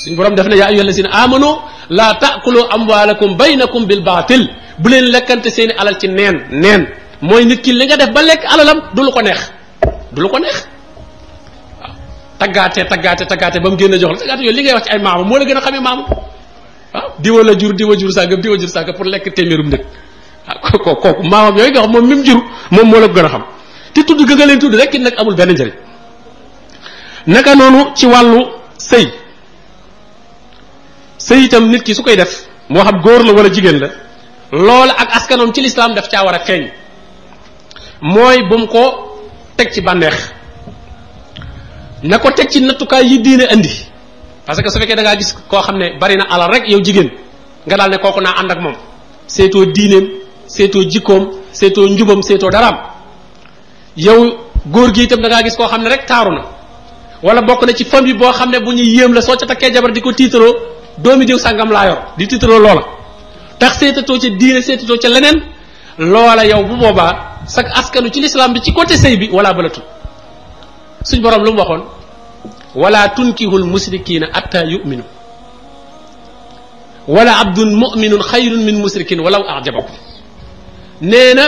suñu borom def na yaa ayyuha allazina amanu laa taakulu amwaalakum baynakum bil baatil bu leen lekkante seeni alal ci neen mooy nit ki li nga def ba lekk alalam du lu ko neex waaw taggaate ba mu génn jox la taggaate yooyu li ngay wax ci ay maama moo la gën a xamee maama waaw diwa jur sàngam pour lekk téeméerum nit waaw kooku maamam yooyu nga xam moom même jur moom moo la ko gën a xam te tudd ga nga leen tudd rek it nag amul benn njëriñ naka noonu ci wàllu sëy itam nit ki su koy def moo xam góor la wala jigéen la loola ak askanoom ci lislaam daf caa war a feeñ mooy bu mu ko teg ci bànneex na ko teg ci nattukaay yi diine andi parce que su fekkee da ngaa gis koo xam ne bari na alal rek yow jigéen nga daal ne kooku naa ànd ak moom seetoo diineem seetoo jikkoom seetoo njubam seetoo daraam yow góor gi itam da ngaa gis koo xam ne rek taaru na wala bokk na ci famille boo xam ne bu ñuy yéem la soo ca takkee jabar di ko tiitaroo doomi diw sàngam laa yor di tiitaroo loola tax seetatoo ca diine seetatoo ca leneen loola yow bu boobaa sax askanu ci lislaam bi ci côté sëy bi wala balatu suñ borom lu mu waxoon wala tunkihul musrikiina atta yuminu wala abdun muminun xayrun min musrikin walaw ajabakum nee na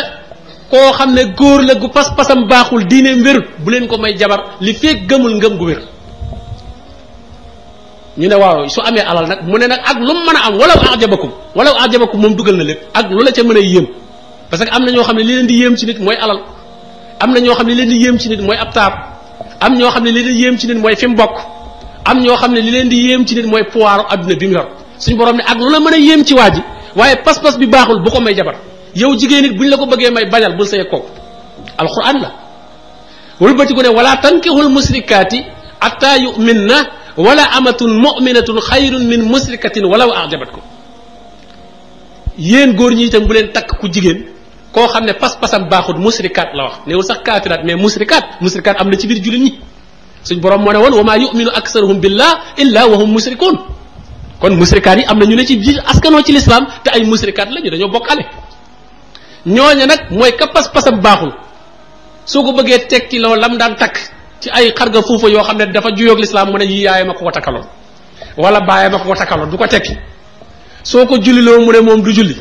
koo xam ne góor la gu pas-pasam baaxul diine wérut bu leen ko may jabar li feek gëmul ngëm gu wér ñu ne waaw su amee alal nag mu ne nag ak lu mu mën a am walaw ajabakum moom dugal na lépp ak lu la ca mën a yéem parce que am na ñoo xam ne li leen di yéem ci nit mooy alal am na ñoo xam ne li leen di yéem ci nit mooy ab taar am ñoo xam ne li leen di yéem ci nit mooy fi mu bokk am ñoo xam ne li leen di yéem ci nit mooy pouvoir adduna bi mu yor suñu borom ne ak lu la mën a yéem ci waa ji waaye pas-pas bi baaxul bu ko may jabar yow jigéen nit bu ñu la ko bëggee may bañal bul sëy kooku alquran la wëlbati ko ne wala tankihul musrikaati atta yuminna wala amatun muminatun xayrun min musrikatin walaw ajabatkum yéen góor ñi itam bu leen takk ku jigéen koo xam ne pas-pasam baaxul musrikaat la wax néewul sax kaafiraat mais musrikaat am na ci biir jullit ñi suñ borom moo ne woon wa maa yuminu aksaruhum billah illa wa hum musrikuun kon musrikaat yi am na ñu ne ci biir askanoo ci lislaam te ay musrikaat la ñu dañoo bokkale ñooña nag mooy ka pas-pasam baaxul soo ko bëggee tekki loo lam daan takk ci ay xarga fuufa yoo xam ne dafa juyoog lislaam mu ne yi yaayam a ko takkaloon wala baayam a ko takkaloon du ko tekki soo ko julliloo mu ne moom du julli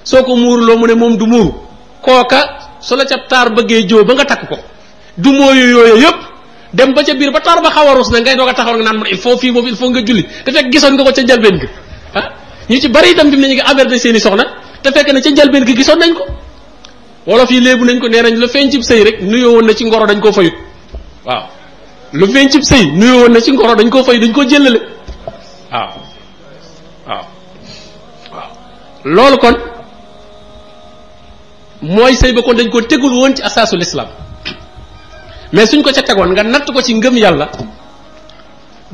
soo ko muuruloo mu ne moom du muuru kooka su la ca taar bëggee joo ba nga takk ko du mooyu yooyu yëpp dem ba ca biir ba taar ba xaw a ruus na ngay doog a taxaw nga naan man il faut fii boobu il faut nga julli te fekk gisoon nga ko ca njëlbeen gi ah ñu ci bari itam fi mu ne ñu ngi avertir seeni soxna te fekk na ca njëlbeen gi gisoon nañ ko wolof yi léebu nañ ko nee nañ lu feeñ cib sëy rek nuyoo woon na ci ngoro dañ koo fayut waaw lu feeñ cib sëy nuyoo woon na ci ngoro dañ koo fayut dañ koo jëllale waaw loolu kon mooy sëy ba kon dañ ko tegul woon ci asaasul islam mais suñ ko ca tegoon nga natt ko ci ngëm yàlla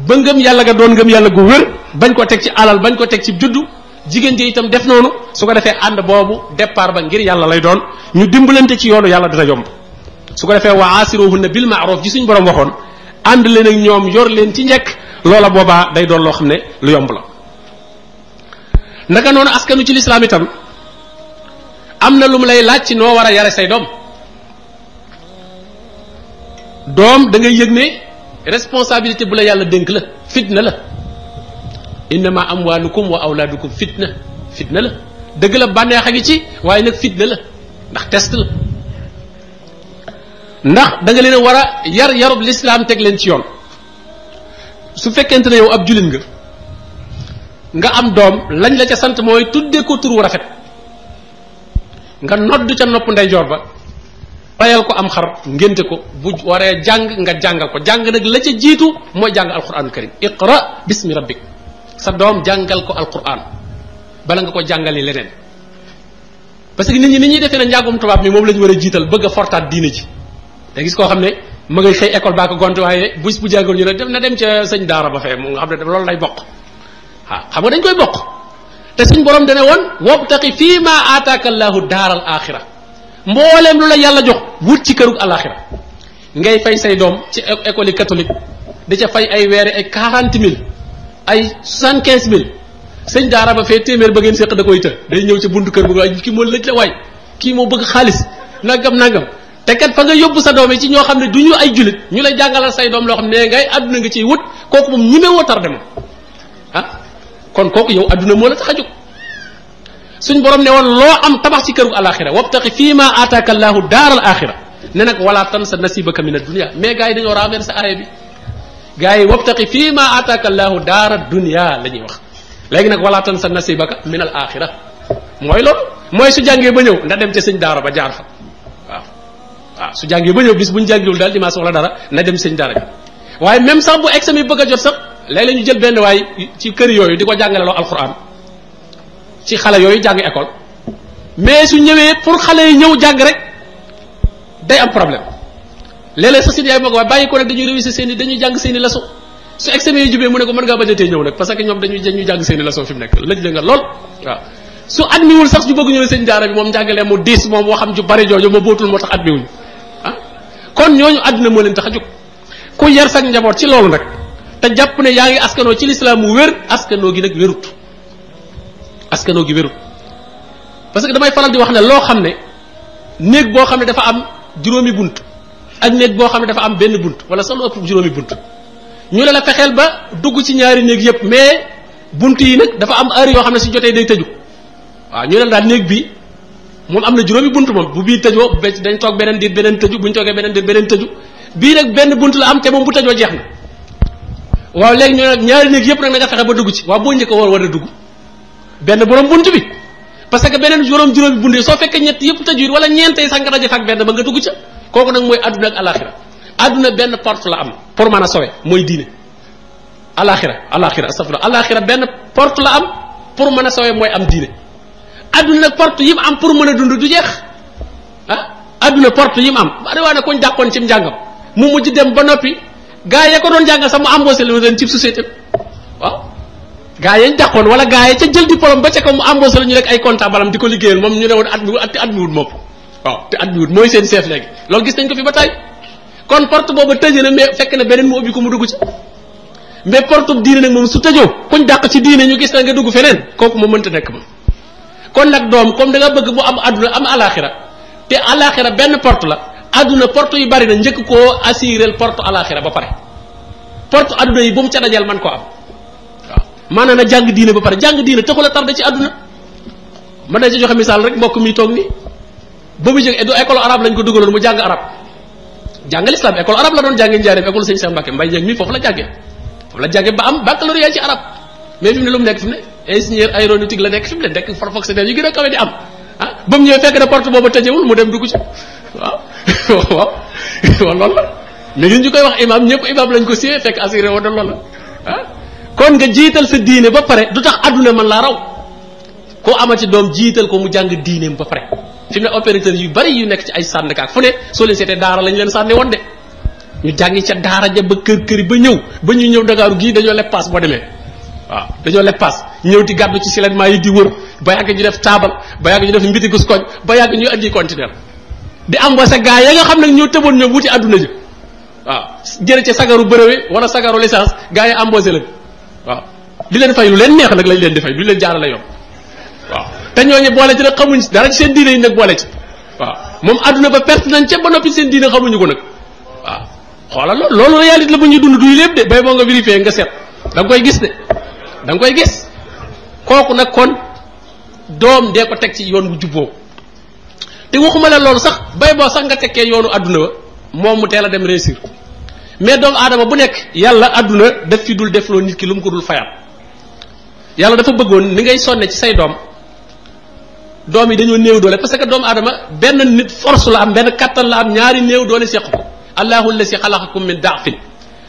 ba ngëm yàlla nga doon ngëm yàlla gu wér bañ ko teg ci alal bañ ko teg ci juddu jigéen ji itam def noonu su ko defee ànd boobu départ ba ngir yàlla lay doon ñu dimbalante ci yoonu yàlla dina yomb su ko defee wa aasiruhunna bil ma'ruf ji suñ borom waxoon ànd leen ak ñoom yor leen ci njëkk loola boobaa day doon loo xam ne lu yomb la naka noonu askanu ci lislaam itam am na lu mu lay laaj ci noo war a yare say doom da ngay yëg ne responsabilité bu la yàlla dénk la fitna la innama amwalukum wa awlaadukum fitna la dëgg la bànneex a ngi ci waaye nag fitna la ndax test la ndax da nga leen a war a yarub lislaam teg leen ci yoon su fekkente ne yow ab jullit nga am doom lañ la ca sant mooy tuddee ko tur wu rafet nga nodd ca nopp ndeyjoor ba rayal ko am xar ngénte ko bu waree jàng nga jàngal ko jàng nag la ca jiitu mooy jàng alquranul karim iqra bismi rabbik sa doom jàngal ko alquran bala nga ko jàngali leneen parce que nit ñi ñuy defee na njàngum tubaab mi moom la ñu war a jiital bëgg a fortaat diine ji te gis koo xam ne ma ngay xëy école baa ko gont waaye bu jàngoon ñu ne dem na dem ca sëñ daara ba fee mu nga xam ne loolu lay bokk waaw xam nga dañ koy bokk te suñ borom dane woon wabtaqi fii ma aataaka allahu daaral axira mbooleem lu la yàlla jox wut ci kërug alaxira ngay fay say doom ci école yi catholique di ca fay ay weere ay 40 000 ay 75 000 sëñ daara ba fee téeméer ba ngeen séq da koy të day ñëw ca buntu kër bu waay kii moo lëj la waay kii moo bëgg xaalis nangam te kat fa nga yóbbu sa doom yi ci ñoo xam ne du ñu ay julit ñu lay jàngalal say doom loo xam ne ngay àdduna nga ciy wut kooku moom ñime woo tardé moom kon kooku yow adduna moo la tax a jóg suñ borom ne woon loo am tabax ci këru alaxira wabtaqi fii ma ataaka allahu daaral axira ne nag wala tansa nasibaka min ad-dunya mais gars yi dañoo renversé aaya bi gars yi wabtaqi fii ma ataaka allahu daara dunya la ñuy wax léegi nag wala tansa nasibaka min al axira mooy loolu mooy su jàngee ba ñëw na dem ca sëñ daara ba jaar fa waaw su jàngee ba ñëw bis bu ñu jàngiwul daal dimanche wala dara na dem sëñ daara bi waaye même sax bu examen bëgg a jot sax léeg-léeg ñu jël benn waay ci kër yooyu di ko jàngale loo alquran ci xale yooyu jàng école mais su ñëwee pour xale yi ñëw jàng rek day am problème léeg-léeg sax si yaay ma ko waaye bàyyi ko nag dañuy réviser seen i dañuy jàng seen i leçon su examen yi jubee mu ne ko mën ngaa bañ a tee ñëw nag parce que ñoom dañuy jàng seen i leçon fi mu nekk lëj la nga lool waaw su admiwul sax ñu bëgg ñëw sëñ daara bi moom njàngalee mu diis moom waxam ju bari jooju ma bootul moo tax admiwuñu kon ñooñu àdduna moo leen tax a jóg ku yar sax njaboot ci loolu nag te jàpp ne yaa ngi askanoo ci lislaam mu wér askanoo gi nag wérut askanoo gi wérut parce que damay faral di wax ne loo xam ne néeg boo xam ne dafa am juróomi bunt ak néeg boo xam ne dafa am benn bunt wala sax lu ëpp juróomi bunt ñu ne la fexeel ba dugg ci ñaari néeg yëpp mais bunt yi nag dafa am heure yoo xam ne si jotee day tëju waaw ñu ne la daal néeg bi moom am na juróomi bunt moom bu bii tëjoo dañ toog beneen diir beneen tëju bu ñu toogee beneen diir beneen tëju bii nag benn bunt la am te moom bu tëjoo jeex na waaw léegi ñu ne ñaari néeg yëpp nag na nga fexe ba dugg ci waaw boo njëkk war a dugg benn borom bunt bi parce que beneen juróomi bunt yi soo fekkee ñett yëpp tëju wala ñeentey sax nga daje fa ak benn ba nga dugg ca kooku nag mooy adduna ak alaxira adduna benn porte la am pour mën a sowe mooy diine alaxira astafurlah alaxira benn porte la am pour mën a sowe mooy am diine adduna nag porte yi mu am pour mën a dund du jeex adduna porte yi mu am bari waa ne koñ dàqoon ci njàngam mu mujj dem ba noppi gaa yee ko doon jàngal sax mu embauché leen ci société waaw gaa yee ñu dàqoon wala gaa yee ca jël diplôme ba ca ko mu embauché la ñu rek ay comptable am di ko liggéeyal moom ñu ne woon at mi wut moom waaw te at mi wut mooy seen chef léegi loolu gis nañ ko fi ba tey kon porte boobu tëjee na mais fekk na beneen mu ubbi ko mu dugg ci mais porte bu diine nag moom su tëjoo kuñ dàq ci diine ñu gis na nga dugg feneen kooku moom mënta nekk moom kon nag doom comme da nga bëgg mu am adduna am alaxira te alaxira benn porte la adduna porte yu bari na njëkk koo assuré porte alaxira ba pare porte adduna yi bu mu ca dajal man koo am waaw maanaam na jàng diine ba pare jàng diine taxul a tardé ci adduna ma dañ ci joxe misaal rek mbokk mi toog nii ba mu jóg du école arabe lañ ko dugaloon mu jàng arab jàngal islam école arabe la doon jàngee njaareem école sëñ Cheikh Mbacke Mbaye Dieng mi foofu la jàngee ba am baccalauréat ci arab mais fi mu ne lu mu nekk fi mu ne ingénieur aéronautique la nekk fi mu ne nekk fonctionnaire yu gën a kawe di am ba mu ñëwee fekk na porte boobu tëjewul mu dem dugg ci waaw loolu la mais ñun ñu koy wax imam ñëpp imam lañ ko siyee fekk assuré woon na loolu la kon nga jiital sa diine ba pare du tax adduna man laa raw koo amati doom jiital ko mu jàng diineem ba pare fi mu ne opérateur yu bari yu nekk ci ay sànnkaak fu ne soo leen seetee daara lañ leen sànni woon de ñu jàngi ca daara ja ba kër ba ñu ñëw Dakar gii dañoo leb paas boo demee waaw dañoo leb paas ñëw di gàddu ci siletement yi di wër ba yàgg ñu def taabal ba yàgg ñu def mbitigus koñ ba yàgg ñuy andi conteneur di embauché gars ya nga xam ne ñoo tëboon ñoom wuti adduna ji waaw jëre ca sagaru brevet wala sagaru licence gars yi embauché leen waaw di leen fay lu leen neex nag lañ leen di fay du leen jaarale yoon waaw te ñooñu boole ci nag xamuñ dara ci seen diine yi nag boole ci waaw moom adduna ba perte nañ ca ba noppi seen diine xamuñu ko nag waaw xoolal loolu réalité la bu ñuy dund duy lépp de bay boo nga vérifier nga seet da nga koy gis de da nga koy gis kooku nag kon doom dee ko teg ci yoon bu jubboo te waxuma la loolu sax bay boo sax nga tekkee yoonu adduna ba moom mu teel a dem réussir mais doomu aadama bu nekk yàlla adduna daf fi dul defloo nit ki lu mu ko dul fayaat yàlla dafa bëggoon ni ngay sonne ci say doom yi dañoo néew doole parce que doomu aadama benn nit force la am benn kattan la am ñaari néew doole seq ko allahu allasi xalaqakum min daafin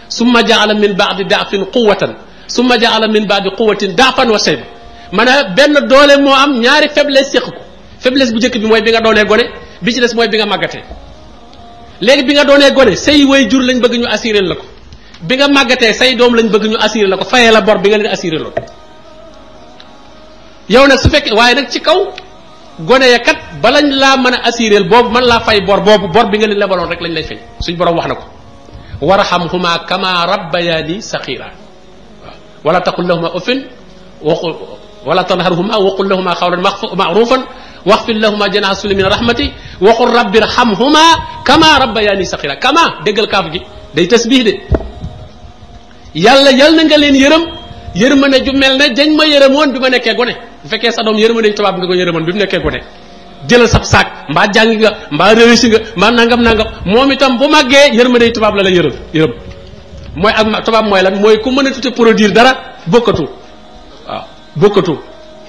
summa jaala min baadi daafin quwatan summa jaala min baadi quwatin daafan wa shayba maanaam benn doole moo am ñaari faiblesse seq ko faiblesse bu njëkk bi mooy bi nga doonee gone bi ci des mooy bi nga màggatee léegi bi nga doonee gone say way jur lañ bëgg ñu assuré la ko bi nga màggatee say doom lañ bëgg ñu assuré la ko fayee la bor bi nga leen assuré loolu yow nag su fekkee waaye nag ci kaw gone ya kat balañ laa mën a assuré boobu mën laa fay bor boobu bor bi nga leen lebaloon rek lañ lay fay suñ borom wax na ko warhamhuma kama rabbayani saxira wala taqul lahuma uffin wala tanharhuma waqul lahuma qawlan ma'rufan waxfir lahuma janaha sulli min rahmati waqul rabbi irhamhuma kama rabbayani saxira kama déggal kaaf gi day tasbih de yàlla na nga leen yërëm yërmande ju mel ne dañ ma yërëmoon bi ma nekkee gone bu fekkee sa doom yërmande tubaab nga ko yërëmoon bi mu nekkee gone jëlal sab saak mbaa jàngi nga mbaa réussi nga mbaa nangam moom itam bu màggee yërmande tubaab la yërëm mooy ak tubaab mooy lan mooy ku mën a tuuti produire dara bokkatu waaw bokkatu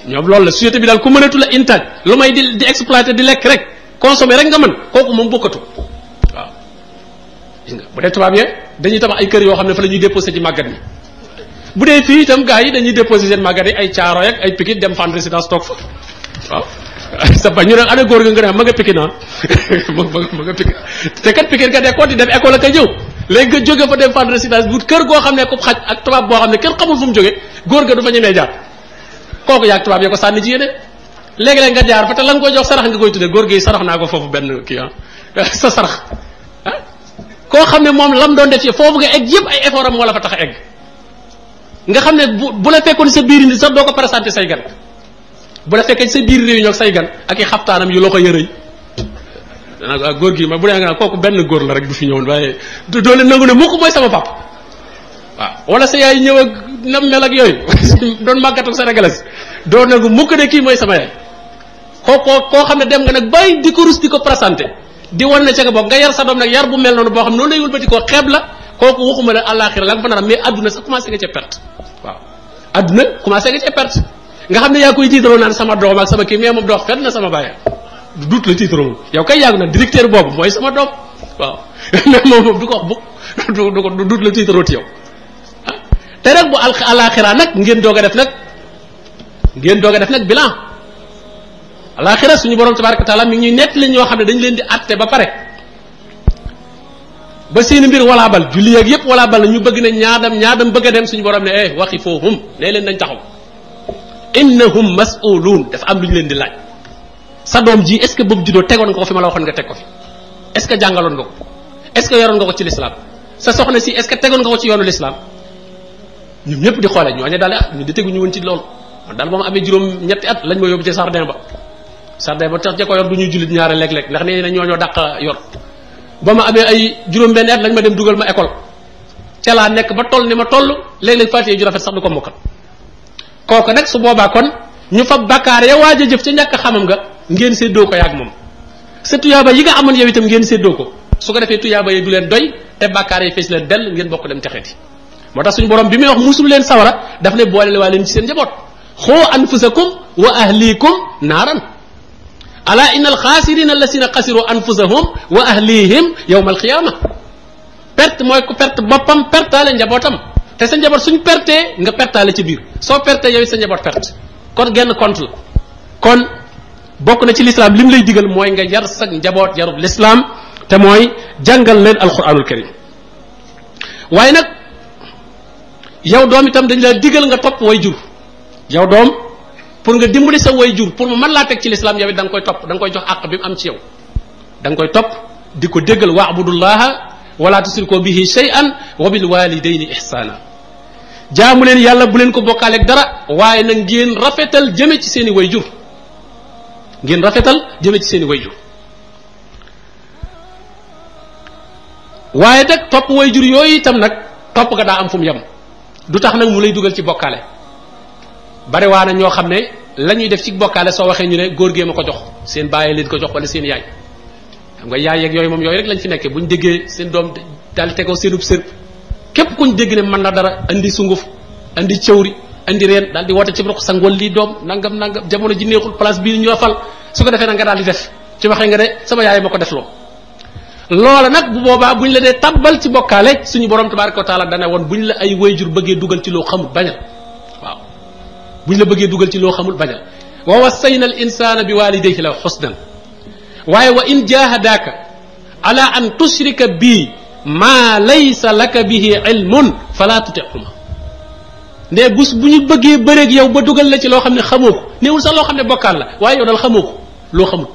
ñoom loolu la société bi daal ku mënatu la intact lu may di exploiter di lekk rek consommer rek nga mën kooku moom bokkatu waaw gis nga bu dee tubaab yee dañuy tabax ay kër yoo xam ne fa la ñuy déposé ci màggat yi bu dee fii itam gars yi dañuy déposé seen màggat yi ay caaro yak ay Pikine dem fan résidence toog fa waaw sa ba ñu ne ana góor ga nga ne ma nga Pikine ah ma nga Pikine te kat Pikine kat ko di dem école ak a ñëw léegi nga jóge fa dem fan résidence bu kër goo xam ne ku xaj ak tubaab boo xam ne kenn xamul fu mu jóge góor ga du fa ñemee jaar kooku yaag tubaab yee ko sànni ci yéene léegi-léeg nga jaar fa te la nga koy jox sarax nga koy tuddee góor gi sarax naa ko foofu benn kii sa sarax koo xam ne moom lam doon def ci foofu nga egg yëpp ay effort am moo la fa tax a egg nga xam ne bu la fekkoon sa biir ni sax doo ko présenté say gan bu la fekkee sa biir réunion ak say gan ak i xaftaanam yu loo ko yërëy danaa góor gi ma bu dee nga kooku benn góor la rek du fi ñëwoon waaye doo leen nangu ne mukk mooy sama papa waaw wala sa yaay ñëw ak nam mel ak yooyu doon màggatu sénégalais doo nangu mukk ne kii mooy sama yaay koo xam ne dem nga nag bàyyi di ko rus di ko présenté di wan ne ca nga bokk nga yar sa doom nag yar bu mel noonu boo xam ne noonu lay wëlbati koo xeeb la kooku waxuma la àllaaxira la nga fa nar mais adduna sax commencé nga ca perte waaw adduna commencé nga ca perte nga xam ne yaa koy tiitaroo naan sama doom ak sama kii mais moom doo fenn na sama bàyyi du dut la tiitaroo moom yow kay yàgg na directeur boobu mooy sama doom waaw mais moom du ko wax bu du dut la tiitaroo ti yow te rek bu àllaaxira nag ngeen doog a def nag bilan àllaaxira suñu borom tabaraka taala mi ngi ñuy nett lañ ñoo xam ne dañ leen di atte ba pare ba seeni mbir walaabal julli ak yëpp walaabal na ñu bëgg ne ñaadam bëgg a dem suñu borom ne waqifuhum ne leen nañ taxaw innahum mas'uluun dafa am lu ñu leen di laaj sa doom ji est ce que boobu juddoo tegoon nga ko fi ma la waxoon nga teg ko fi est ce que jàngaloon nga ko est ce que yoroon nga ko ci l'islam sa soxna si est ce que tegoon nga ko ci yoonu l'islam ñun ñëpp di xoolee ñooñu daal ñu di teguñu woon ci loolu man daal ba ma amee juróom ñetti at lañ ma yóbbu ci jardin ba tax ja ko yor du ñuy jullit ñaare léeg-léeg ndax nee na ñoo dàq yor ba ma amee ay juróom benn at lañ ma dem dugal ma école ca laa nekk ba toll ni ma toll léeg-léeg fàttee ju rafet sax du ko mokkal kooku nag su boobaa kon ñu fa bakkaar ya waaj a jëf ca ñàkk xamam nga ngeen séddoo ko yaag moom sa tuyaaba yi nga amoon yow itam ngeen séddoo ko su ko defee tuyaaba yi du leen doy te bakkaar yi fees leen dell ngeen bokk dem texeti moo tax suñu borom bi muy wax musul leen sawara daf ne boole waa leen ci seen njaboot xoo anfusakum wa ahlikum naaran ala inna alxaasirina allasina xasiru anfusahum wa ahlihim yawma alqiyama perte mooy ku perte boppam pertaale njabootam te sa njaboot suñ pertee nga pertaale ci biir soo pertee yow sa njaboot perte kon genn compte la kon bokk na ci l'islam lim lay digal mooy nga yar sa njaboot yarub l'islam te mooy jàngal leen alquranul karim waaye nag yow doom itam dañ la digal nga topp way jur yow doom pour nga dimbali sa way jur pour mu mën laa teg ci l'islam yow it da nga koy topp da nga koy jox àq bi mu am ci yow da nga koy topp di ko déggal wa'budullaha wala tusriku bihi shay'an wa bil walidayni ihsana jaamu leen yàlla bu leen ko bokkaaleeg dara waaye nag ngeen rafetal jëme ci seeni way jur ngeen rafetal jëme ci seeni way jur waaye nag topp way jur yooyu itam nag topp nga daa am fu mu yem du tax nag mu lay dugal ci bokkaale bari waa na ñoo xam ne la ñuy def ci bokkaale soo waxee ñu ne góor gee ma ko jox seen bàyyi leen ko jox wala seen yaay xam nga yaay yeeg yooyu moom yooyu rek lañ fi nekkee buñ déggee seen doom daal tegoo seenub sër képp kuñ dégg ne mën na dara andi sunguf andi cëwri andi reen daal di woote ci roq sangol lii doom nangam jamono ji neexul place bii ñu la fal su ko defee nag nga daal di def ci waxee nga ne sama yaay ma ko def loo loola nag bu boobaa buñ la dee tabbal ci bokkaale suñu borom tabaraka wa taala dana woon buñ la ay wayjur bëggee dugal ci loo xamul bañal waaw buñ la bëggee dugal ci loo xamul bañal wa wassayna al insana bi walidayhi la husnan waaye wa in jahadaka ala an tushrika bi ma laysa laka bihi ilmun fala tutihuma ne bus bu ñu bëggee bëreeg yow ba dugal la ci loo xam ne xamoo ko néewul sax loo xam ne bokkaal la waaye yow daal xamoo ko loo xamut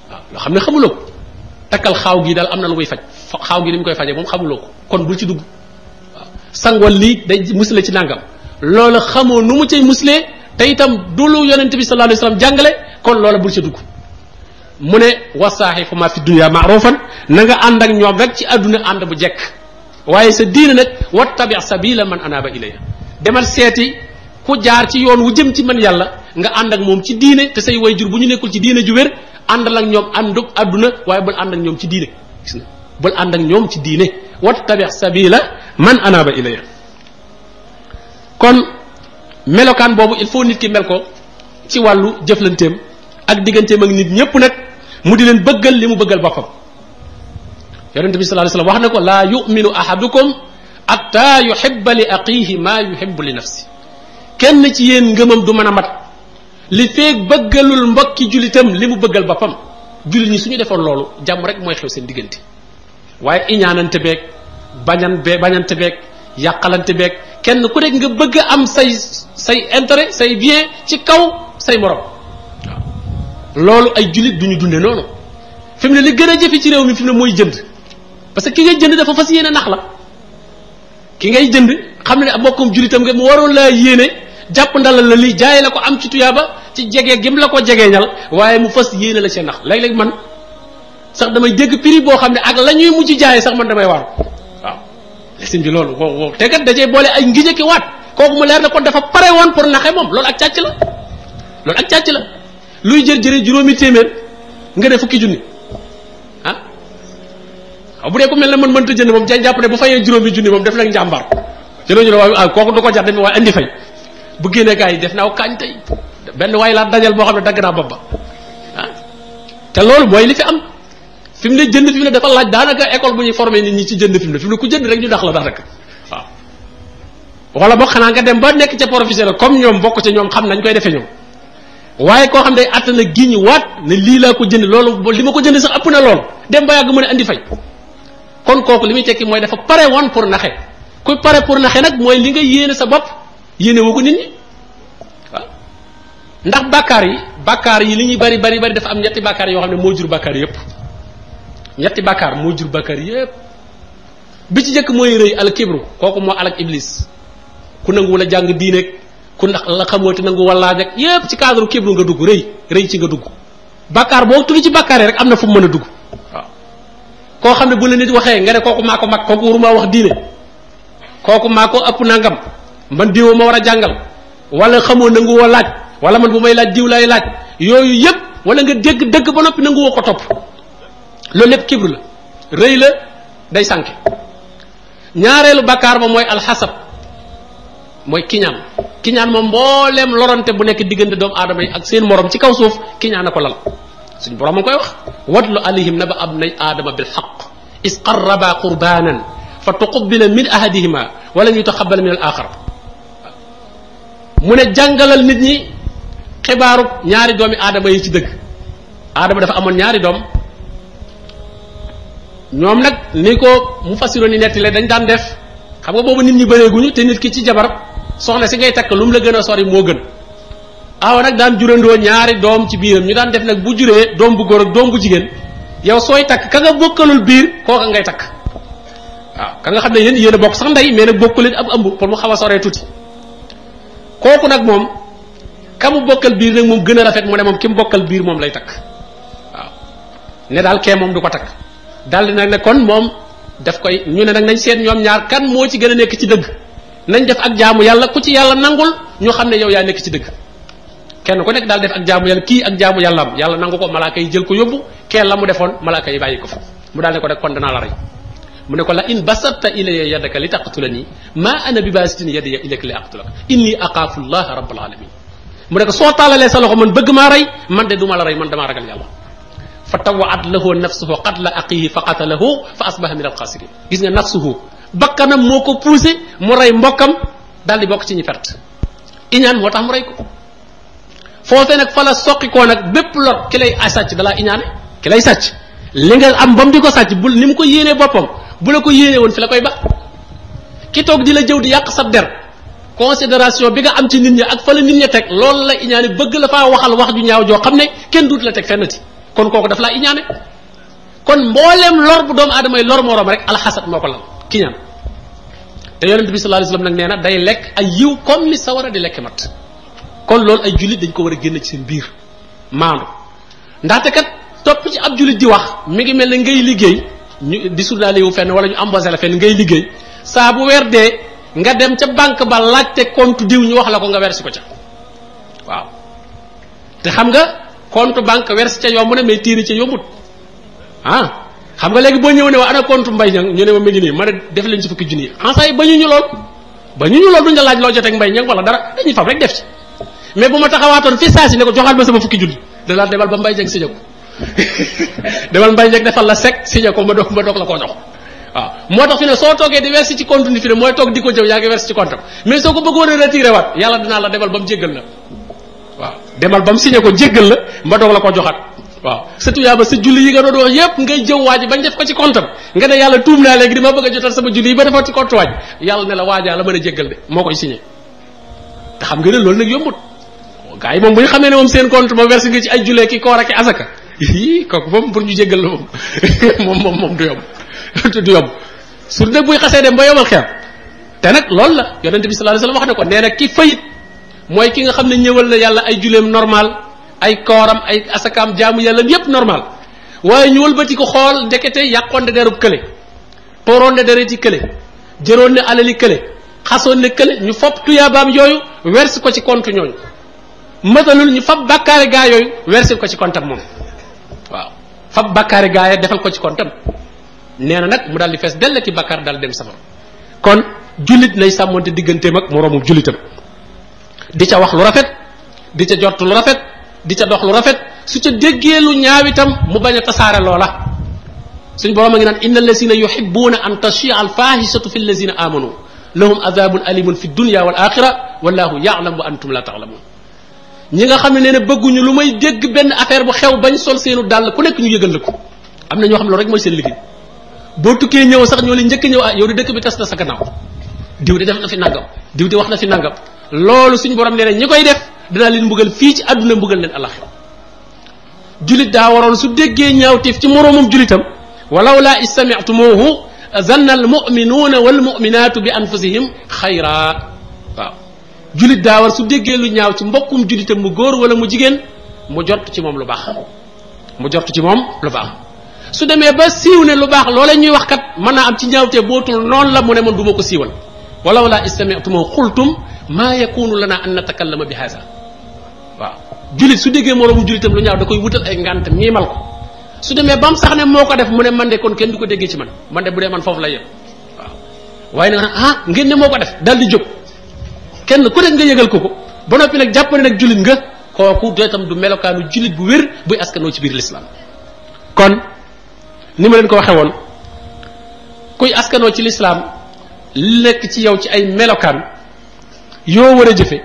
waaw loo xam ne xamuloo ko takkal xaaw gi daal am na lu muy faj xaaw gi ni mu koy fajee moom xamuloo ko kon bul ci dugg waaw sangoon lii day musle ci nangam loola xamoo nu mu cay muslee te itam du lu yonente bi sallallahu alayhi wasallam jàngale kon loola bul ci dugg mu ne wasaaxifuma fi dunya ma'rufan na nga ànd ak ñoom rek ci àdduna ànd bu jekk waaye sa diine nag wattabi sabila man anaba ilayya demal seeti ku jaar ci yoon wu jëm ci man yàlla nga ànd ak moom ci diine te say way jur bu ñu nekkul ci diine ju wér àndal ak ñoom àndub àdduna waaye bul ànd ak ñoom ci diine gis na bul ànd ak ñoom ci diine wattabi sabila man anaba ilayya kon melokaan boobu il faut nit ki mel ko ci wàllu jëflanteem ak digganteem ak nit ñëpp nag mu di leen bëggal li mu bëggal boppam yonente bi sallallahu alayhi wasallam wax na ko laa yuminu ahadukum hatta yuhibba li aqihi maa yuhibbu li nafsi kenn ci yéen ngëmam du mën a mat li feeg bëggalul mbokki julitam li mu bëggal boppam jullit ñi suñu defoon loolu jàmm rek mooy xew seen diggante waaye iñaanante beeg bañante beeg yàqalante beeg kenn ku nekk nga bëgg a am say intérêt say bien ci kaw say morom waaw loolu ay jullit duñu dunde noonu fi mu ne li gën a jëfe ci réew mi fi mu ne mooy jënd parce que ki ngay jënd dafa fas yéene nax la ki ngay jënd xam ne mbokkum jullitam nga mu waroon laa yéene jàpp ndalal la lii jaay la ko am ci tuyaaba ci jege gim la ko jegeeñal waaye mu fas yéene la see nax léeg-léeg man sax damay dégg prix boo xam ne ak la ñuy mujj jaay sax man damay waaru waaw lesin bi loolu wow te kat da cee boole ay ngiñe ki waat kooku mu leer na kon dafa pare woon pour naxe moom loolu ak càcc la luy jëre juróomi téeméer nga ne fukki junni ah waaw bu dee ku mel ne man mënta jënd moom jàpp ne bu fayee juróomi junni moom def nag njàmbar ci lañu ne waaye kooku du ko jar demee waaye indi fay bu génnee gars yi def naaw kaañ tey benn waaye laa dajal boo xam ne dagg naa bopp ba ah te loolu mooy li fi am fi mu ne jënd fi mu ne dafa laaj daanaka école bu ñuy formé nit ñi ci jënd fi mu ne ku jënd rek ñu dax la daanaka waaw wala boo xanaa nga dem ba nekk ca professionnel comme ñoom bokk ca ñoom xam nañ koy defee ñoom waaye koo xam day attana giñ waat ne lii laa ko jënd loolu li ma ko jënd sax ëpp na lool dem ba yàgg mën a andi fay kon kooku li muy tekki mooy dafa pare woon pour naxe kuy pare pour naxe nag mooy li nga yéene sa bopp yéene woo ko nit ñi waaw ndax bàkkaar yi li ñuy bari dafa am ñetti bàkkaar yoo xam ne moo jur bàkkaar yépp ñetti bàkkaar moo jur bàkkaar yépp bi ci njëkk mooy rëy al kibru kooku moo alak iblis ku nangu la jàng diineeg ku ndax la xamoo te nangu walaaj ak yépp ci cadre kibru nga dugg rëy ci nga dugg bàkkaar boo tudd ci bàkkaar yi rek am na fu mu mën a dugg waaw koo xam ne bu la nit waxee nga ne kooku maa ko mag kooku waruma wax diine kooku maa ko ëpp nangam man diw ma war a jàngal wala xamoo nangu woo laaj wala man bu may laaj diw lay laaj yooyu yépp wala nga dégg dëgg ba noppi nangu woo ko topp loolu lépp kibru la rëy la day sànke ñaareelu bàkkaar ba mooy alxasab mooy kiñaan moom mbooleem lorante bu nekk diggante doomu aadama yi ak seen morom ci kaw suuf kiñaan a ko lal suñu borom a ngi koy wax watlu alayhim naba abnay aadama bil haqq is qarraba qurbanan fa tuqubila min ahadihima wala yutaxabala min al axar mu ne jàngalal nit ñi xibaaru ñaari doomi aadama yi ci dëgg aadama dafa amoon ñaari doom ñoom nag ni ko mu fassiroo ni nettile dañ daan def xam nga boobu nit ñi bëreeguñu te nit ki ci jabar soxna si ngay takk lu mu la gën a sori moo gën awa nag daan jurandoo ñaari doom ci biiram ñu daan def nag bu juree doom bu góor ak doom bu jigéen yow sooy takk ka nga bokkalul biir kooka ngay takk waaw ka nga xam ne yéen a bokk sax ndey mais nag bokkuleen ab ëmb pour mu xaw a soree tuuti kooku nag moom ka mu bokkal biir nag moom gën a rafet mu ne moom ki mu bokkal biir moom lay takk waaw ne daal kee moom du ko takk daal di nag ne kon moom daf koy ñu ne nag nañ seet ñoom ñaar kan moo ci gën a nekk ci dëgg nañ def ak jaamu yàlla ku ci yàlla nangul ñu xam ne yow yaa nekk ci dëgg kenn ku nekk daal def ak jaamu yàlla kii ak jaamu yàlla am yàlla nangu ko malaaka yi jël ko yóbbu kee la mu defoon malaaka yi bàyyi ko fa mu daal ne ko rek kon danaa la rey mu ne ko la in basatta ilayya yadaka li taqtulani ma ana bi basitin yadiya ilayka li aqtulaka inni aqaafu llaha rabbal alamin mu ne ko soo taalalee sa loxo man bëgg maa rey man de du ma la rey man damaa ragal yàlla fa tawaat lahu nafsuhu qatla aqihi fa qatalahu fa asbaha min alxaasirin gis nga nafsuhu bakkanam moo ko poussé mu rey mbokkam daal di bokk ci ñi perte iñaan moo tax mu rey ko foofee nag fa la soqi koo nag bépp lor ki lay sàcc dalaa iñaane ki lay sàcc li nga am ba mu di ko sàcc bul ni mu ko yéenee boppam bu la ko yéenee woon fi la koy ba ki toog di la jëw di yàq sab der considération bi nga am ci nit ñi ak fa la nit ñi teg loolu la iñaane bëgg la faa waxal wax ju ñaaw joo xam ne kenn duut la teg fennati kon kooku daf laa iñaane kon mbooleem lor bu doomu aadama yi lor moroom rek alxasad moo ko lal ki ñaan te yonent bi sallallahu alayhi wasallam nag nee na day lekk ay yiw comme ni sawara di lekk mat kon loolu ay jullit dañ ko war a génn ci seen biir maandu ndaxte kat topp ci ab jullit di wax mi ngi mel ne ngay liggéey ñu di surnaale wu fenn wala ñu embauché la fenn ngay liggéey saa bu weer dee nga dem ca banque ba laajte compte diw ñu wax la ko nga verser ko ca waaw te xam nga compte banque verser ca yomb na mais tiiri ca yombut xam nga léegi boo ñëw ne wa ana compte Mbaye Niang ñu ne ma mi ngi nii ma ne def leen ci fukki junni en saa yi ba ñu lool duñ la laaj loo jotee ak Mbaye Niang wala dara dañuy fab rek def ci mais bu ma taxawaatoon fi saa si ne ko joxaat ma sama fukki junni da laa demal ba Mbaye Niang signé ko demal Mbaye Niang defal la sec signé ko ma doog la koo jox waaw moo tax fi ne soo toogee di verser ci compte ni fi ne mooy toog di ko jëw yaa ngi verser ci compte mais soo ko bëggoon a retiré waat yàlla dinaa la demal ba mu jéggal la waaw demal ba mu signé ko jéggal la ma doog la ko joxaat waaw surtout yaa ba sa julli yi nga doon wax yépp ngay jëw waaji bañ def ko ci compte am nga ne yàlla tuum naa léegi dama bëgg a jotal sama julli yi ba defoo ci compte waaj yàlla ne la waajaa la mën a jéggal de moo koy signé te xam nga ne loolu nag yombut gars yi moom bu ñu xamee ne moom seen compte moom versé nga ci ay jullee ki koor ak asaka kooku moom pour ñu jéggal la moom du yomb du yomb su nag buy xasee dem ba yomal xeer te nag loolu la yonente bi sallallahu alayhi wasallam wax ne ko nee na ki fayit mooy ki nga xam ne ñëwal na yàlla ay julleem normal ay kooram ay asakaam jaamu yàlla yépp normal waaye ñu wëlbati ko xool ndekete yàqoon ne derub kële tooroon ne dereti kële jëroon ne alali kële xasoon ne kële ñu fopp tuyaabaam yooyu verse ko ci compte ñooñu matalul ñu fab bàkkaare gaa yooyu verse ko ci compte am moom waaw fab bàkkaare gaa ya defal ko ci compte am nee na nag mu daal di fees dell ki bàkkaar daal dem safara kon jullit nay sàmmonte digganteem ak moroomu jullitam di ca wax lu rafet di ca jort lu rafet di ca dox lu rafet su ca déggee lu ñaaw itam mu bañ a tasaare loola suñ borom a ngi naan inna allazina yuhibbuna an tashia al fahishatu fi allazina amanu lahum adabun alimun fi dunya wal axira wallahu ya'lam wa antum la ta'lamun ñi nga xam ne nee na bëgguñu lu may dégg benn affaire bu xew bañ sol seenu dàll ku nekk ñu yëgal la ko am na ñoo xam ne loolu rek mooy seen liggéey boo tukkee ñëw sax ñoo leen njëkk ñëw yow di dëkk bi tas na sa gannaaw diw di def na fi nangam diw di wax na fi nangam loolu suñu borom nee na ñi koy def dinaa leen mbugal fii ci àdduna mbugal leen alaxira julit daa waroon su déggee ñaawteef ci moroomam julitam walaw laa istami'tumuhu zanna al mu'minuuna wal mu'minaatu bi anfusihim xayra waaw julit daa war su déggee lu ñaaw ci mbokkum julitam mu góor wala mu jigéen mu jot ci moom lu baax mu jot ci moom lu baax su demee ba siiw ne lu baax loolee ñuy wax kat mën naa am ci ñaawtee bootul noonu la mu ne man du ma ko siiwal walaw laa istami'tumuhu xultum maa yakunu lana an natakallama bi haza waaw julit su déggee moroomu julitam lu ñaaw da koy wutal ay ngant miimal ko su demee ba mu sax ne moo ko def mu ne man de kon kenn du ko déggee ci man de bu dee man foofu la yem waaw waaye nag ngeen ne moo ko def daal di jóg kenn ku nekk nga yëgal ko ba noppi nag jàpp ne nag julit nga kooku doo itam du melokaanu julit bu wér buy askanoo ci biir l'islam kon ni ma leen ko waxee woon kuy askanoo ci l'islam li nekk ci yow ci ay melokaan yoo war a jëfe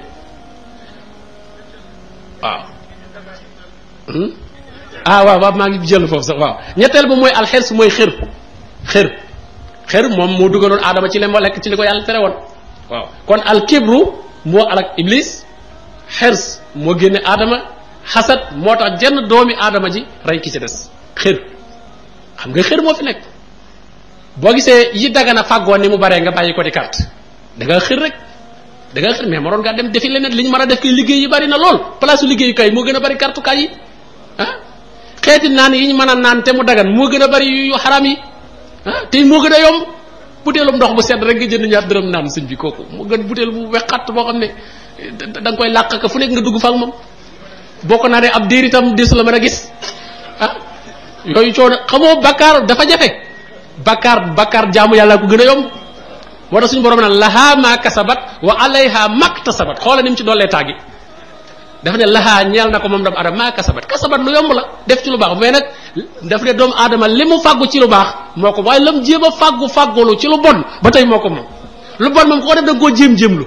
waaw waaw maa ngi jël foofu sax waaw ñetteel ba mooy alxers mooy xër moom moo dugaloon aadama ci lem lekk ci li ko yàlla tere woon waaw kon alkibru moo alak iblis xers moo génne aadama xasad moo tax jenn doomi aadama ji rey ki ci des xër xam nga xër moo fi nekk boo gisee yi dagana fàggoon ni mu baree nga bàyyi ko di carte da nga xër rek da nga xër mais ma doon ngaa dem defi leneen li ñu mën a def kay liggéey yi bari na lool place liggéeyu kay moo gën a bari carte kay yi xeeti naan yi ñu mën a naan te mu dagan moo gën a bari yu xaram yi te moo gën a yomb butéelum ndox bu sedd rek nga jënd ñaar dërëm naan sëñ bi kooku moo gën butéel bu wexat boo xam ne da nga koy làq ka fu nekk nga dugg fa ak moom boo ko naanee ab déer itam des la mën a gis yooyu coono xamoo bakkaar dafa jafe bakkaar jaamu yàlla ko gën a yomb moo tax suñu borom naan lahaa maa kasabat wa alayha maktasabat xoola ni mu ci dollee tàggi dafa ne lahaa ñeel na ko moom doomu aadama maa kasabat lu yomb la def ci lu baax mais nag daf ne doomu aadama li mu fàggu ci lu baax moo ko waaye lam jéem a fàggulu ci lu bon ba tey moo ko moom lu bon moom ko def da nga koo jéem-jéemlu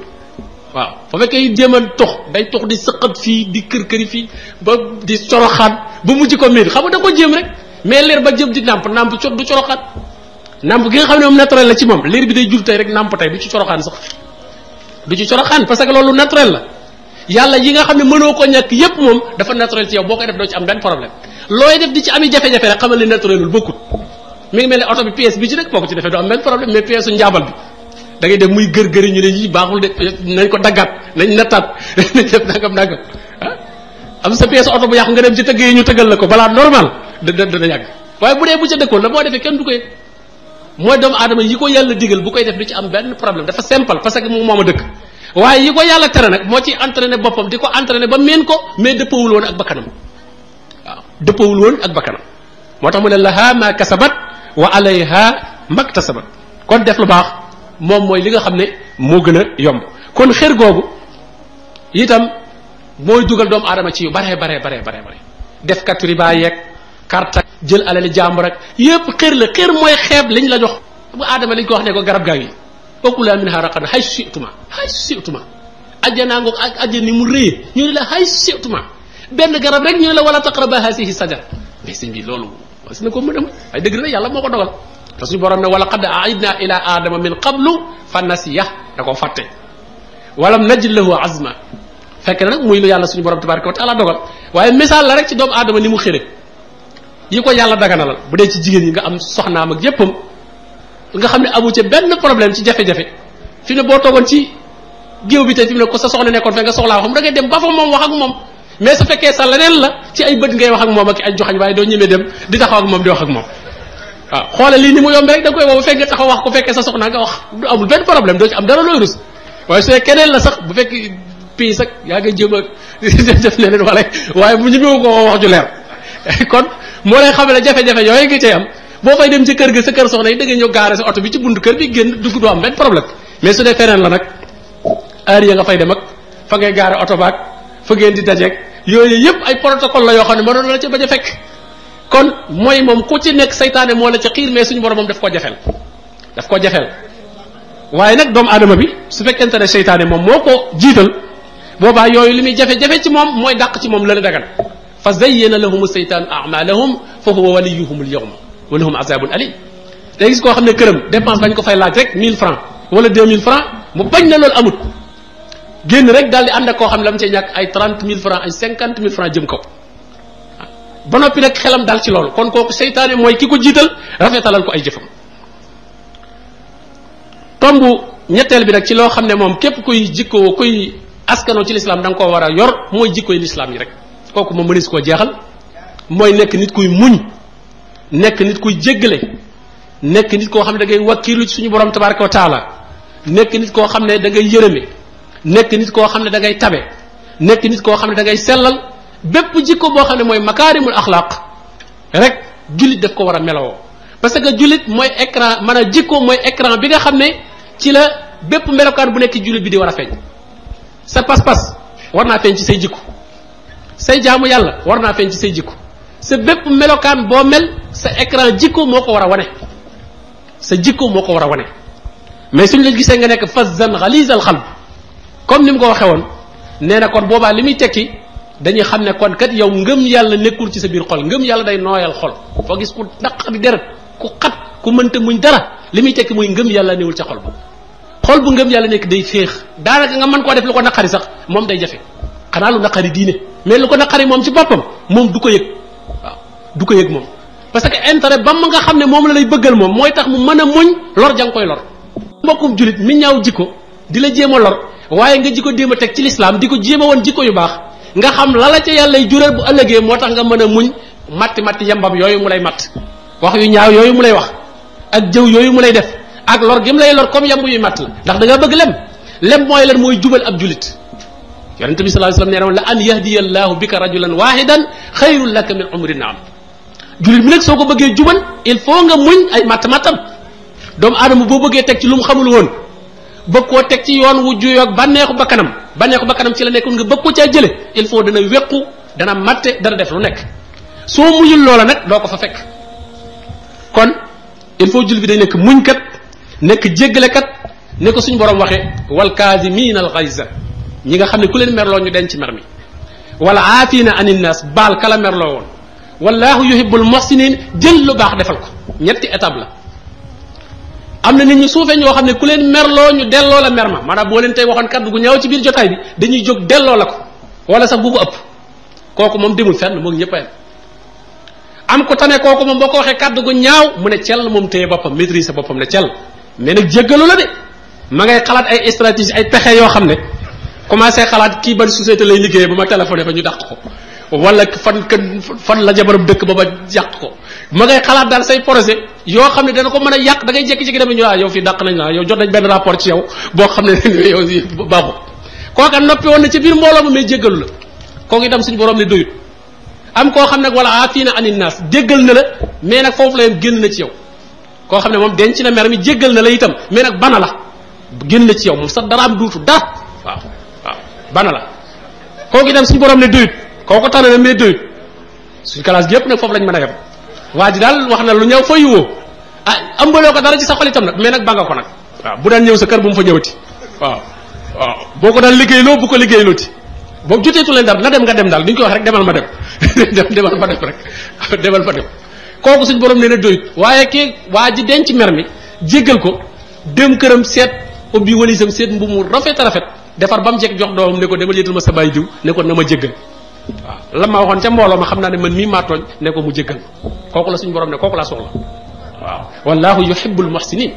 waaw fa fekkee jéem a day tox di sëqat fii di kër-këri fii ba di coroxaan ba mujj ko miir xam nga da ko jéem rek mais leer ba jëm di nàmp du coroxaan nàmp gi nga xam ne moom naturel la ci moom liir bi day jur tey rek nàmp tey du ci coroxaan sax du ci coroxaan parce que loolu naturel la yàlla yi nga xam ne mënoo ko ñàkk yépp moom dafa naturel ci yow boo koy def doo ci am benn problème looy def di ci ami jafe-jafe rek xamal ne naturelul bokkut mi ngi mel ne oto bi pièce bi ci rek boo ko ci defee doo am benn problème mais pièce su njaabal bi da ngay def muy gër-gëri ñu ne yii baaxul de nañ ko daggaat nañ nattaat nañ def nangam am sa pièce oto bu yàqu nga dem ci tëgg yi ñu tëggal la ko balaa normal dana yàgg waaye bu dee bu ca dëkkoon la boo defee kenn du ko yëg mooy doomu aadama yi ko yàlla digal bu koy def du ci am benn problème dafa simple parce que moom a dëkk waaye yi ko yàlla tere nag moo ci entraîné boppam di ko entraîné ba meen ko mais dëppawul woon ak bakkanam waaw dëppawul woon ak bakkanam moo tax mu ne laha ma kasabat wa alayha maktasabat kon def lu baax moom mooy li nga xam ne moo gën a yomb kon xër googu itam mooy dugal doomu aadama ci yu bare def kat riba yeeg carte jël alali jàmbur rek yëpp xër la xër mooy xeeb liñ la jox bu aadama liñ ko wax ne ko garab gaa yi okula min ha raqan hay situma ajjanaa ngoog ak ajjan ni mu rëyee ñu ne la hay situma benn garab rek ñu ne la wala taqraba hasihi sajara mais sëñ bi loolu was na ko mën a ay dëgg la yàlla moo ko dogal te suñu borom ne wala qad aidna ila adama min qablu fa nasiya da koo fàtte walam najid lahu azma fekk na nag muy lu yàlla suñu borom tabaraka wa taala dogal waaye misaal la rek ci doomu aadama ni mu xëre yi ko yàlla daganalal bu dee ci jigéen ñi nga am soxnaam ak yéppam nga xam ne amu ca benn problème ci jafe-jafe fi ne boo toogoon ci géew bi tey fi mu ne ko sa soxna nekkoon fe nga soxlaa xam da ngay dem ba fa moom wax ak moom mais su fekkee sa leneen la ci ay bët ngay wax ak moom ak ay joxañ waaye doo ñemee dem di taxaw ak moom di wax ak moom waaw xoole lii ni mu yombe rek da nga koy woo bu fekkee taxaw wax ko fekkee sa soxna nga wax du amul benn problème doo ci am dara looy rus waaye su keneen la sax bu fekk pii sax yaa ngi jéem a def leneen wala waaye bu ñemewu ko wax ju leer kon moo lay xamee ne jafe-jafe yooyu ngi cay am boo fay dem ci kër ga sa kër soxna yi da ngay ñëw gaare sa oto bi ci buntu kër bi génn dugg doo am benn problème mais su dee feneen la nag heure ya nga fay dem ak fa ngay gaare oto baag fa ngeen di dajeeg yooyu yëpp ay protocole la yoo xam ne mënoon la ca bañ a fekk kon mooy moom ku ci nekk saytaane moo la ca xiir mais suñu borom moom daf koo jafeel waaye nag doomu aadama bi su fekkente ne saytaane moom moo ko jiital boobaa yooyu li muy jafe-jafe ci moom mooy dàq ci moom la la dagan fa zayyana lahum seytaanu amalahum fa huwa waliyuhum alyawma wa lahum azabun alim day gis koo xam ne këram dépense bañ ko fay laaj rek 1000 francs wala 2000 francs mu bañ na loolu amut génn rek daal di ànd ak koo xam ne la mu cee ñàkk ay 30 000 francs ay 50 000 francs jëm kaw ba noppi nag xelam dal ci loolu kon kooku seytaane mooy ki ko jiital rafetalal ko ay jëfam tomb ñetteel bi nag ci loo xam ne moom képp kuy jikkoo kuy askanoo ci lislaam da nga koo war a yor mooy jikkoy lislaam yi rek kooku moom mënees koo jeexal mooy nekk nit kuy muñ nekk nit kuy jéggale nekk nit koo xam ne da ngay wakkiilu ci suñu borom tabaraka wa taala nekk nit koo xam ne da ngay yërëme nekk nit koo xam ne da ngay tabe nekk nit koo xam ne da ngay sellal bépp jikko boo xam ne mooy makaarimul axlaaq rek jullit daf ko war a melowoo parce que jullit mooy écran mën a jikko mooy écran bi nga xam ne ci la bépp melokaan bu nekk jullit bi di war a feeñ sa pas-pas war naa feeñ ci say jikko say jaamu yàlla war naa feeñ ci say jikko sa bépp melokaan boo mel sa écran jikko moo ko war a wane sa jikko moo ko war a wane mais suñ la gisee nga nekk fazzan ghalizal qalb comme ni mu ko waxee woon nee na kon boobaa li muy tekki dañuy xam ne kon kat yow ngëm yàlla nekkul ci sa biir xol ngëm yàlla day nooyal xol foo gis ku naqari deret ku xat ku mënta muñ dara li muy tekki muy ngëm yàlla newul ca xol ba xol bu ngëm yàlla nekk day féex daanaka nga mën koo def lu ko naqari sax moom day jafe xanaa lu naqari diine mais lu ko naqari moom ci boppam moom du ko yëg waaw du ko yëg moom parce que intérêt ba ma nga xam ne moom la lay bëggal moom mooy tax mu mën a muñ lor ja nga koy lor mbokkum julit mi ñaaw jikko di la jéem a lor waaye nga jikko jéem a teg ci lislaam di ko jéem a woon jikko yu baax nga xam la la ca yàlla jural bu ëllëgee moo tax nga mën a muñ matti yambam yooyu mu lay matt wax yu ñaaw yooyu mu lay wax ak jëw yooyu mu lay def ak lor gi mu lay lor comme yamb yu matt la ndax da nga bëgg lem mooy lan mooy jubal ab julit yonente bi sallallahu alayhi wasallam nee na la an yahdiya allahu bika rajulan wahidan xayrun laka min umri naam julit bi nag soo ko bëggee jubal il faut nga muñ ay mattam doomu aadama boo bëggee teg ci lu mu xamul woon bëgg koo teg ci yoon wu juyoog bànneexu bakkanam ci la nekkoon nga bëgg ko caa jële il faut dana wéqu dana matte dana def lu nekk soo muñul loola nag doo ko fa fekk kon il faut jul bi day nekk muñkat nekk jéggalekat ne ko suñu borom waxee wal kaazimiina al ghayza ñi nga xam ne ku leen merloo ñu denc mer mi wala aafina anin nas baal kala merloo woon wallahu yuhibbul muhsinin jël lu baax defal ko ñetti étape la am na nit ñu suufee ñoo xam ne ku leen merloo ñu delloo la mer ma maanaam boo leen tey waxoon kaddu gu ñaaw ci biir jotaay bi dañuy jóg delloo la ko wala sax bu ko ëpp kooku moom demul fenn moo ngi ñëpp a am ko tane kooku moom boo ko waxee kaddu gu ñaaw mu ne cell moom téye boppam maîtriser boppam ne cell mais nag jéggalu la de ma ngay xalaat ay stratégie ay pexe yoo xam ne commencé xalaat kii ban société lay liggéeyee ba ma téléphoné fa ñu dàq ko wala fan la jabaram dëkk ba yàq ko ma ngay xalaat daal say projet yoo xam ne dana ko mën a yàq da ngay jékki-jékki dem ñu yow fii dàq nañ la yow jot nañ benn rapport ci yow boo xam ne yow baaxul kooka noppi woon na ci biir mbooloo ma mais jéggalu la kooku itam suñu borom ne doyut am koo xam ne wala aafina anin naas jéggal na la mais nag foofu la yem génn na ci yow koo xam ne moom denc na mer mi jéggal na la itam mais nag bana la génn na ci yow moom sax daraam duutu dara waaw bana la kooku itam suñu borom ne doyut kooku tànn na mais doyut suñu classe gi yëpp nag foofu lañ mën a yem waa ji daal wax na lu ñëw fa yuwoo ambaloo ko dara ci sa xol itam nag mais nag ba nga ko nag waaw bu daan ñëw sa kër bu mu fa ñëwati waaw boo ko daan liggéeyloo bu ko liggéeylooti boobu joteetu leen dara na dem nga dem daal duñ ko wax rek demal ma dem demal ma dem rek demal ma dem kooku suñ borom nee na doyut waaye kii waa ji denc mer mi jéggal ko dem këram seet ubbi walisam seet mbu mu rafet a rafet defar ba mu jekk jox doomam ne ko demal yëtal ma sa baay diw ne ko na ma jéggal waaw la ma waxoon ca mbooloo ma xam naa ne man mii maa tooñ ne ko mu jéggal kooku la suñu borom ne kooku laa soxla waaw wallahu yuhibbul muhsinin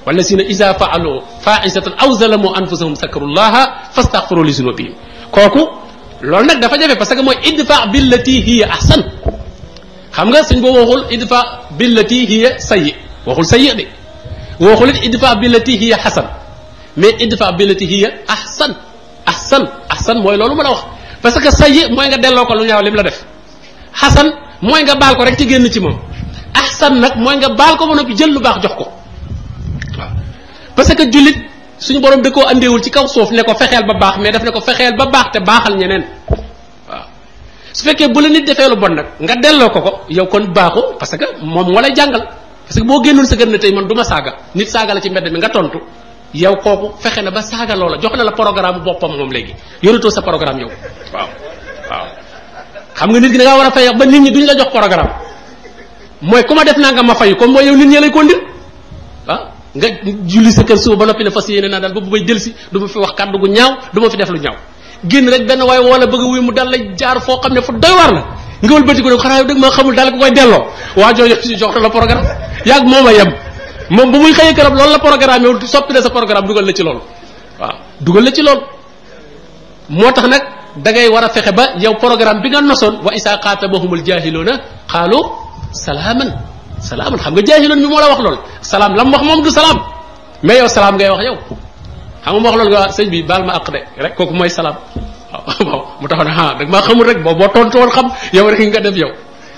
wallasina iza fa'alu fa'isatan aw zalamu anfusahum zakarullaha fastaghfiru li zunubihim kooku loolu nag dafa jafe parce que mooy idfa billati hiya ahsan xam nga suñ boo waxul idfa billati hiya sayyi waxul sayyi de waxul it idfa billati hiya hasan mais idfa billati hiya ahsan mooy loolu ma la wax parce que sayyi mooy nga delloo ko lu ñaaw lim la def hasan mooy nga baal ko rek ci génn ci moom ahsan nag mooy nga baal ko ba noppi jël lu baax jox ko waaw parce que jullit suñu borom da koo andeewul ci kaw suuf ne ko fexeel ba baax mais daf ne ko fexeel ba baax te baaxal ñeneen waaw su fekkee bu la nit defee lu bon nag nga delloo ko yow kon baaxu parce que moom moo lay jàngal parce que boo génnoon sa kër ne tey man du ma saaga nit saaga la ci mbedd mi nga tontu yow kooku fexe na ba saaga loola jox na la programme boppam moom léegi yoratoo sa programme yow waaw xam nga nit gi da ngaa war a fay ba nit ñi duñ la jox programme mooy ku ma def naa nga ma fayu comme mooy yow nit ñi lay kondir nga julli sa kër suba ba noppi ne fas yéene naa daal ba bu bay delsi du ma fi wax kàddu gu ñaaw du ma fi def lu ñaaw génn rek benn waaye wala bëgg wuy mu dal lay jaar foo xam ne fu doy war la nga wëlbati ko ne xanaa yow dëgg maa xamul daal ko koy delloo waa jooju si jox la programme yaag moom a yem moom bu muy xëyee këram loolu la programme yow soppi na sa programme dugal la ci loolu waaw dugal la ci loolu moo tax nag da ngay war a fexe ba yow programme bi nga nosoon wa isa xaatabahumul jaahiluuna xaalu salaaman xam nga jaahiloon bi moo la wax loolu salaam la mu wax moom du salaam mais yow salaam ngay wax yow xam nga mu wax loolu nga sëñ bi baal ma àq de rek kooku mooy salaam waaw mu tax ne dag maa xamul rek boo tontu woon xam yow rek nga def yow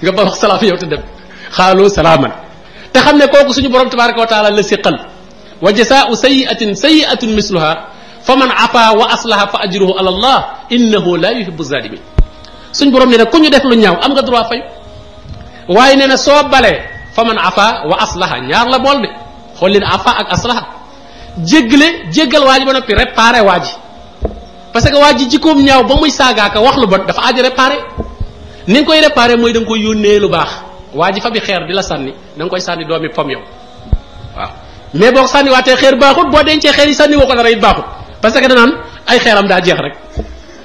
nga ba wax salaam yow te dem xaalu salaaman te xam ne kooku suñu borom tabaraka wa taala la siqal wa jasaau sayiatun misluha fa man afa wa aslaha fa ajruhu ala allah innahu la yuhibbu zalimin suñu borom ne nag ku ñu def lu ñaaw am nga droit fay waaye nee na soo balee fa man afa wa aslaha ñaar la bool de xool leen afa ak aslaha jéggal waa ji ba noppi réparé waa ji parce que waa ji jikkoom ñaaw ba muy saagaaka wax lu bon dafa aaji réparé ni nga koy réparé mooy da nga koy yónnee lu baax waa ji fa bi xeer di la sànni da nga koy sànni doomi pom yow waaw mais boo ko sànni waatee xeer baaxut boo dencee xeer yi sànni woo ko dara it baaxut parce que danaan ay xeeram daa jeex rek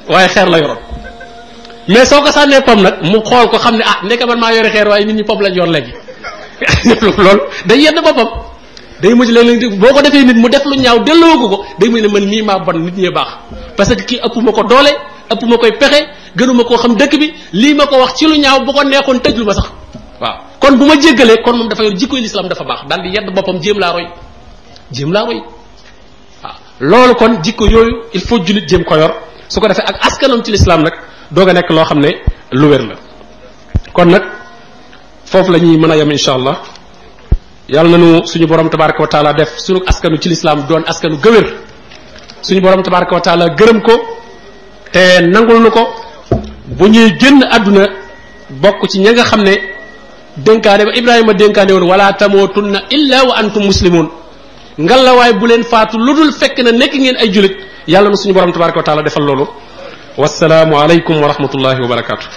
waaye xeer la yoroon mais soo ko sànnee pom nag mu xool ko xam ne ndeke man maa yore xeer waaye nit ñi pom lañ yor léegi loolu day yedd boppam day mujj léeg-léeg boo ko defee nit mu def lu ñaaw delloo ko day mujj ne man mii maa bon nit ñee baax parce que kii ëpp ma ko doole ëpp ma koy pexe gënuma koo xam dëkk bi lii ma ko wax ci lu ñaaw bu ko neexoon tëj lu ma sax waaw kon bu ma jéggalee kon moom dafa yor jikkoy lislaam dafa baax daal di yedd boppam jéem laa roy waaw loolu kon jikko yooyu il faut jullit jéem ko yor su ko defee ak askanam ci lislaam nag doog a nekk loo xam ne lu wér la kon nag foofu la ñuy mën a yem insha allah yàlla nañu suñu borom tabaraka wa taala def suñu askanu ci lislaam doon askanu gëwér suñu borom tabaraka wa taala gërëm ko te nangul nu ko bu ñuy génn àdduna bokk ci ña nga xam ne dénkaane ba Ibrahima dénkaane woon wala tamootunna illa wa antum muslimun ngalawaay bu leen faatu lu dul fekk na nekk ngeen ay julit yàlla na suñu borom tabaraka wa taala defal loolu wasalaamu aleykum wa rahmatullahi wa barakatuh